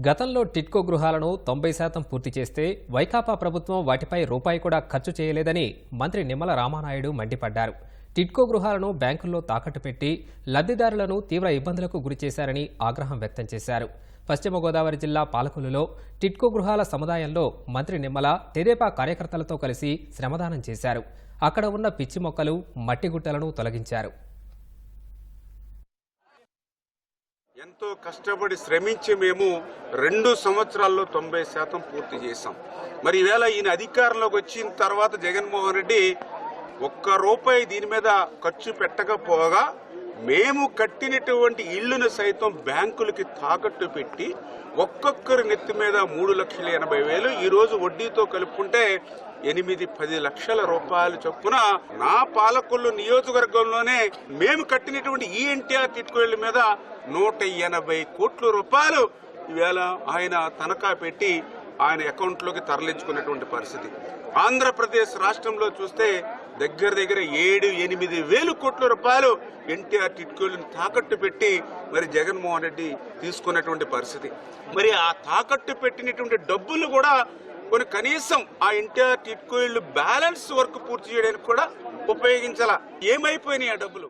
గతంలో టిడ్కో గృహాలను 90% పూర్తి చేస్తే వైకాపా ప్రభుత్వం వాటిపై రూపాయి కూడా ఖర్చు చేయలేదని మంత్రి నిమ్మల రామానాయుడు మండిపడ్డారు. టిడ్కో గృహాలను బ్యాంకుల్లో తాకట్టు పెట్టి లబ్ధిదారులను తీవ్ర ఇబ్బందులకు గురిచేశారని ఆగ్రహం వ్యక్తం చేశారు. పశ్చిమ గోదావరి జిల్లా పాలకొల్లులో టిడ్కో గృహాల సముదాయంలో మంత్రి నిమ్మల తెదేపా కార్యకర్తలతో కలిసి శ్రమదానం చేశారు. అక్కడ ఉన్న పిచ్చి మొక్కలు, మట్టి గుట్టలను తొలగించారు. ఎంతో కష్టపడి శ్రమించి మేము 2 సంవత్సరాల్లో 90% పూర్తి చేశాం. మరి ఈవేళ ఈయన అధికారంలోకి వచ్చిన తర్వాత జగన్మోహన్ రెడ్డి ₹1 దీని మీద ఖర్చు పెట్టకపోగా మేము కట్టినటువంటి ఇళ్లను సైతం బ్యాంకులకి తాకట్టు పెట్టి ఒక్కొక్కరి నెత్తి మీద 3,80,000 ఈ రోజు వడ్డీతో కలుపుకుంటే 8-10 లక్షల రూపాయలు చొప్పున నా పాలకొల్లు నియోజకవర్గంలోనే మేము కట్టినటువంటి ఎన్టీఆర్ టిడ్కో ఇళ్ల మీద 180 కోట్ల రూపాయలు ఈవేళ ఆయన తనఖా పెట్టి ఆయన అకౌంట్లోకి తరలించుకున్నటువంటి పరిస్థితి. ఆంధ్రప్రదేశ్ రాష్ట్రంలో చూస్తే దగ్గర 7-8 వేల కోట్ల రూపాయలు ఎన్టీఆర్ టిడ్కోలను తాకట్టు పెట్టి మరి జగన్మోహన్ రెడ్డి తీసుకున్నటువంటి పరిస్థితి. మరి ఆ తాకట్టు పెట్టినటువంటి డబ్బులు కూడా కొన్ని కనీసం ఆ ఎన్టీఆర్ టిడ్కో ఇళ్లు బ్యాలెన్స్ వర్క్ పూర్తి చేయడానికి కూడా ఉపయోగించాల. ఏమైపోయినాయి ఆ డబ్బులు?